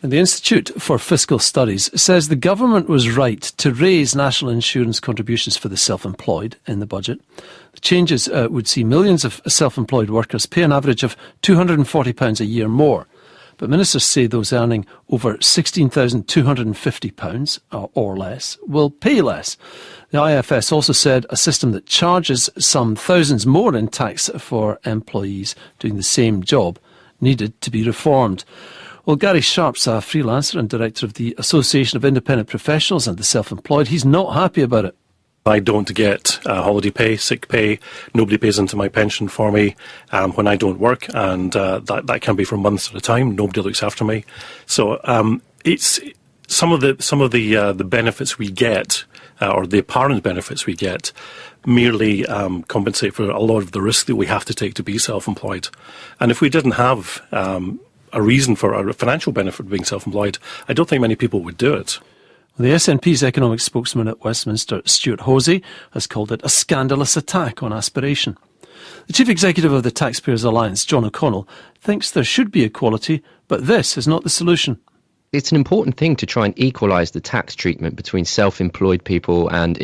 The Institute for Fiscal Studies says the government was right to raise national insurance contributions for the self-employed in the budget. The changes would see millions of self-employed workers pay an average of £240 a year more. But ministers say those earning over £16,250 or less will pay less. The IFS also said a system that charges some thousands more in tax for employees doing the same job needed to be reformed. Well, Gary Sharp's a freelancer and director of the Association of Independent Professionals and the Self-Employed. He's not happy about it. I don't get holiday pay, sick pay. Nobody pays into my pension for me when I don't work, and that can be for months at a time. Nobody looks after me. So it's some of the benefits we get, or the apparent benefits we get, merely compensate for a lot of the risk that we have to take to be self-employed. And if we didn't have a reason for a financial benefit of being self-employed, I don't think many people would do it. The SNP's economic spokesman at Westminster, Stuart Hosey, has called it a scandalous attack on aspiration. The chief executive of the Taxpayers Alliance, John O'Connell, thinks there should be equality, but this is not the solution. It's an important thing to try and equalise the tax treatment between self-employed people and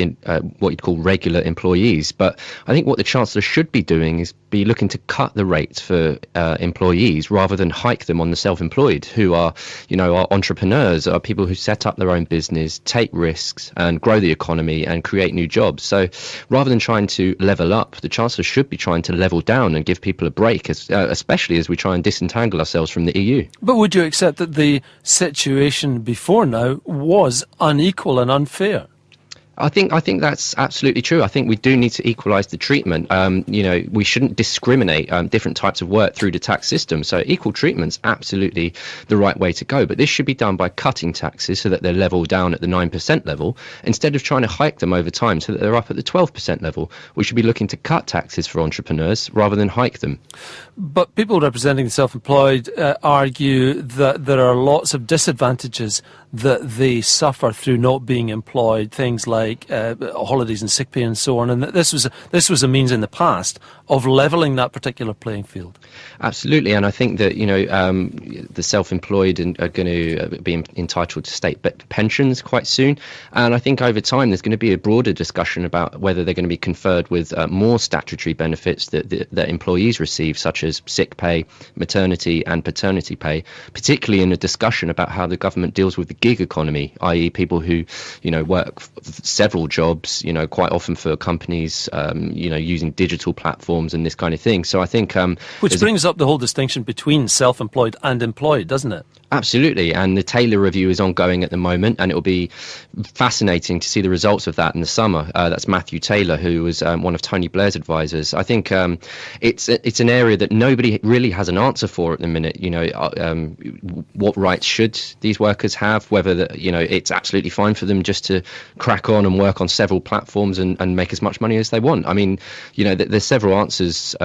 what you'd call regular employees. But I think what the Chancellor should be doing is be looking to cut the rates for employees rather than hike them on the self-employed, who are entrepreneurs, are people who set up their own business, take risks and grow the economy and create new jobs. So rather than trying to level up, the Chancellor should be trying to level down and give people a break, especially as we try and disentangle ourselves from the EU. But would you accept that the situation before now was unequal and unfair? I think that's absolutely true. I think we do need to equalise the treatment. We shouldn't discriminate different types of work through the tax system. So equal treatment's absolutely the right way to go. But this should be done by cutting taxes so that they're level down at the 9% level, instead of trying to hike them over time so that they're up at the 12% level. We should be looking to cut taxes for entrepreneurs rather than hike them. But people representing the self-employed argue that there are lots of disadvantages that they suffer through not being employed, things like holidays and sick pay and so on, and that this was a means in the past of levelling that particular playing field. Absolutely, and I think that the self-employed are going to be entitled to state pensions quite soon, and I think over time there's going to be a broader discussion about whether they're going to be conferred with more statutory benefits that employees receive, such as sick pay, maternity and paternity pay, particularly in a discussion about how the government deals with the gig economy, i.e. people who work several jobs, quite often for companies, using digital platforms and this kind of thing. So I think which brings up the whole distinction between self-employed and employed, doesn't it? Absolutely, and the Taylor review is ongoing at the moment, and it will be fascinating to see the results of that in the summer. That's Matthew Taylor, who was one of Tony Blair's advisors. I think it's an area that nobody really has an answer for at the minute. What rights should these workers have? Whether it's absolutely fine for them just to crack on and work on several platforms and make as much money as they want. I mean, there's several answers,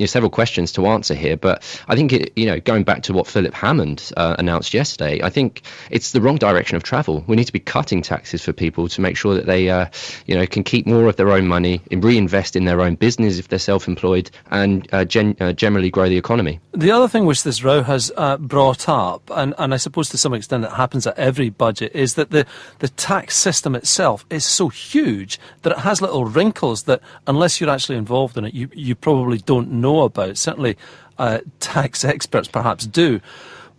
several questions to answer here. But I think going back to what Philip Hammond announced yesterday, I think it's the wrong direction of travel. We need to be cutting taxes for people to make sure that they can keep more of their own money and reinvest in their own business if they're self-employed, and generally grow the economy. The other thing which this row has brought up, and I suppose to some extent it happens at every budget, is that the tax system itself is so huge that it has little wrinkles that, unless you're actually involved in it, you probably don't know about. Certainly tax experts perhaps do.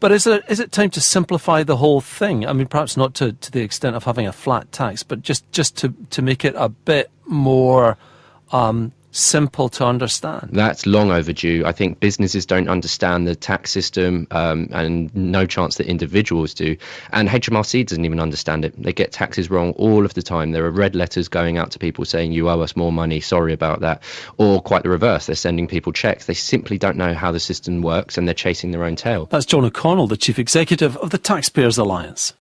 But is it time to simplify the whole thing? I mean, perhaps not to the extent of having a flat tax, but just to make it a bit more simple to understand. That's long overdue. I think businesses don't understand the tax system, and no chance that individuals do. And HMRC doesn't even understand it. They get taxes wrong all of the time. There are red letters going out to people saying, you owe us more money, sorry about that. Or quite the reverse, they're sending people checks. They simply don't know how the system works, and they're chasing their own tail. That's John O'Connell, the Chief Executive of the Taxpayers Alliance.